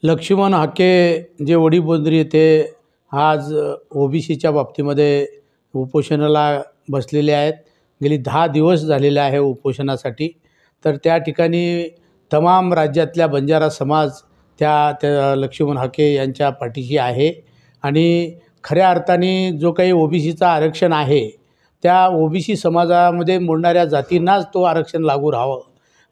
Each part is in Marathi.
लक्ष्मण हाके जे वडीबोंद्री येथे आज ओबीसीच्या बाबतीमध्ये उपोषणाला बसलेले आहेत. गेली 10 दिवस झालेले आहे उपोषणासाठी. तर त्या ठिकाणी तमाम राज्यातल्या बंजारा समाज त्या लक्ष्मण हाके यांच्या पाठीशी आहे आणि खऱ्या अर्थाने जो काही ओबीसीचा आरक्षण आहे त्या ओबीसी समाजामध्ये मोडणाऱ्या जातींनाच तो आरक्षण लागू राहावं.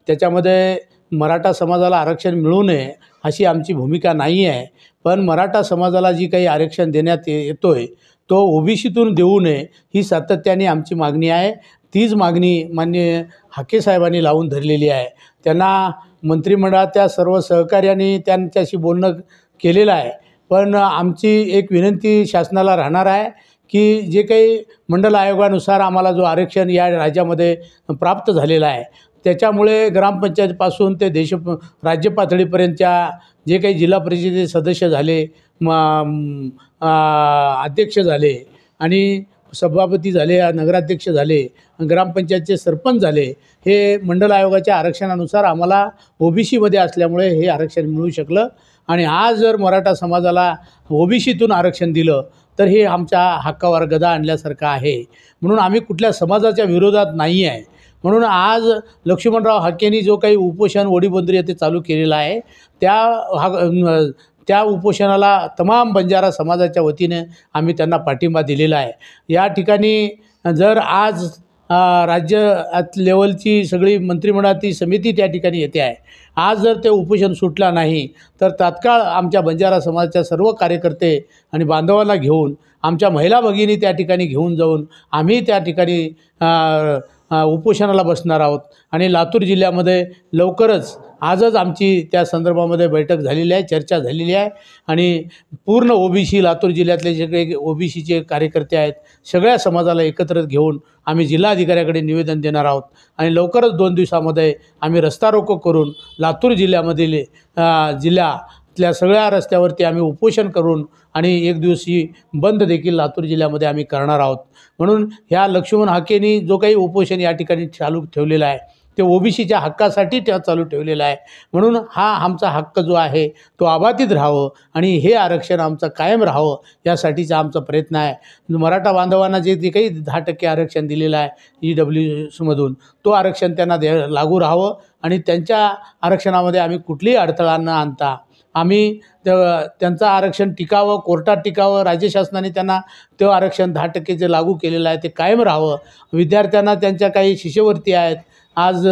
त्याच्यामध्ये मराठा समाजाला आरक्षण मिळू नये अशी आमची भूमिका नाही आहे. पण मराठा समाजाला जी काही आरक्षण देण्यात येतोय तो ओबीसीतून देऊ नये ही सातत्याने आमची मागणी आहे. तीच मागणी माननीय हाके साहेबांनी लावून धरलेली आहे. त्यांना मंत्रिमंडळाच्या सर्व सहकार्याने त्यांच्याशी बोलणं केलेलं आहे. पण आमची एक विनंती शासनाला राहणार आहे की जे काही मंडल आयोगानुसार आम्हाला जो आरक्षण या राज्यामध्ये प्राप्त झालेला आहे त्याच्यामुळे ग्रामपंचायतीपासून ते राज्य पातळीपर्यंतच्या जे काही जिल्हा परिषदेचे सदस्य झाले, अध्यक्ष झाले आणि सभापती झाले, नगराध्यक्ष झाले, ग्रामपंचायतचे सरपंच झाले, हे मंडल आयोगाच्या आरक्षणानुसार आम्हाला ओबीसीमध्ये असल्यामुळे हे आरक्षण मिळू शकलं. आणि आज जर मराठा समाजाला ओबीसीतून आरक्षण दिलं तर हे आमच्या हक्कावर गदा आणल्यासारखं आहे. म्हणून आम्ही कुठल्या समाजाच्या विरोधात नाही आहे. म्हणून आज लक्ष्मणराव हाकेंनी जो काही उपोषण वडीबोंद्री येथे चालू केलेला आहे त्या उपोषणाला तमाम बंजारा समाजाच्या वतीने आम्ही त्यांना पाठिंबा दिलेला आहे. या ठिकाणी जर आज राज्य लेवलची सगळी मंत्रिमंडळाची समिती त्या ठिकाणी येते आहे. आज जर ते उपोषण सुटला नाही तर तात्काळ आमच्या बंजारा समाजाच्या सर्व कार्यकर्ते आणि बांधवांना घेऊन आमच्या महिला भगिनी त्या ठिकाणी घेऊन जाऊन आम्ही त्या ठिकाणी उपोषणाला बसणार आहोत. आणि लातूर जिल्ह्यामध्ये लवकरच आजच आमची त्या संदर्भामध्ये बैठक झालेली आहे, चर्चा झालेली आहे. आणि पूर्ण ओबीसी लातूर जिल्ह्यातले जे काही ओबीसीचे कार्यकर्ते आहेत सगळ्या समाजाला एकत्र घेऊन आम्ही जिल्हाधिकाऱ्याकडे निवेदन देणार आहोत. आणि लवकरच 2 दिवसामध्ये आम्ही रस्ता रोको करून लातूर जिल्ह्यामधील जिल्ह्यातल्या सगळ्या रस्त्यावरती आम्ही उपोषण करून आणि 1 दिवशी बंद देखील लातूर जिल्ह्यामध्ये आम्ही करणार आहोत. म्हणून ह्या लक्ष्मण हाकेंनी जो काही उपोषण या ठिकाणी चालू ठेवलेला आहे ते ओबीसीच्या हक्कासाठी चालू ठेवलेला आहे. म्हणून हा आमचा हक्क जो आहे तो अबाधित राहावं आणि हे आरक्षण आमचं कायम राहावं यासाठीचा आमचा प्रयत्न आहे. मराठा बांधवांना जे काही 10% आरक्षण दिलेलं आहे EWSमधून तो आरक्षण त्यांना लागू राहावं आणि त्यांच्या आरक्षणामध्ये आम्ही कुठलीही अडथळा न आणता आम्ही त्यांचं आरक्षण टिकावं, कोर्टात टिकावं. राज्य शासनाने त्यांना ते आरक्षण 10% जे लागू केलेलं आहे ते कायम राहावं. विद्यार्थ्यांना त्यांच्या काही शिष्यवृत्ती आहेत आज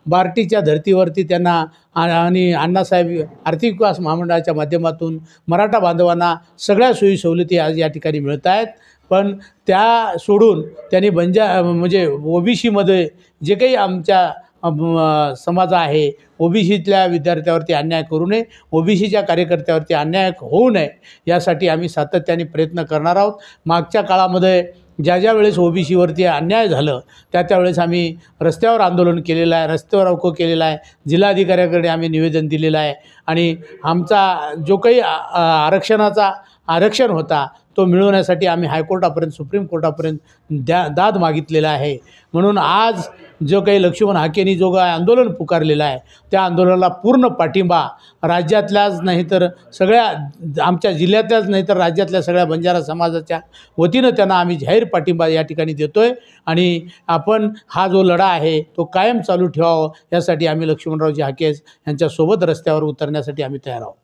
बार्टीच्या धर्तीवरती त्यांना आणि अण्णासाहेब आर्थिक विकास महामंडळाच्या माध्यमातून मराठा बांधवांना सगळ्या सोयी सवलती आज या ठिकाणी मिळत आहेत. पण त्या सोडून त्यांनी म्हणजे ओबीसीमध्ये जे काही आमच्या समाज आहे ओबीसीतल्या विद्यार्थ्यावरती अन्याय करू नये, ओबीसीच्या कार्यकर्त्यावरती अन्याय होऊ नये यासाठी आम्ही सातत्याने प्रयत्न करणार आहोत. मागच्या काळामध्ये ज्या वेळेस ओबीसीवरती अन्याय झालं त्यावेळेस आम्ही रस्त्यावर आंदोलन केलेलं आहे, रस्त्यावर रोको केलेला आहे, जिल्हाधिकाऱ्याकडे आम्ही निवेदन दिलेलं आहे. आणि आमचा जो काही आरक्षण होता तो मिळवण्यासाठी आम्ही हायकोर्टापर्यंत सुप्रीम कोर्टापर्यंत दाद मागितलेला आहे. म्हणून आज जो काही लक्ष्मण हाकेंनी जो काही आंदोलन पुकारलेलं आहे त्या आंदोलनाला पूर्ण पाठिंबा राज्यातल्याच नाही तर सगळ्या आमच्या जिल्ह्यातल्याच नाही तर राज्यातल्या सगळ्या बंजारा समाजाच्या वतीनं त्यांना आम्ही जाहीर पाठिंबा या ठिकाणी देतो आहे. आणि आपण हा जो लढा आहे तो कायम चालू ठेवावा यासाठी आम्ही लक्ष्मणरावजी हाके यांच्यासोबत रस्त्यावर उतरण्यासाठी आम्ही तयार आहोत.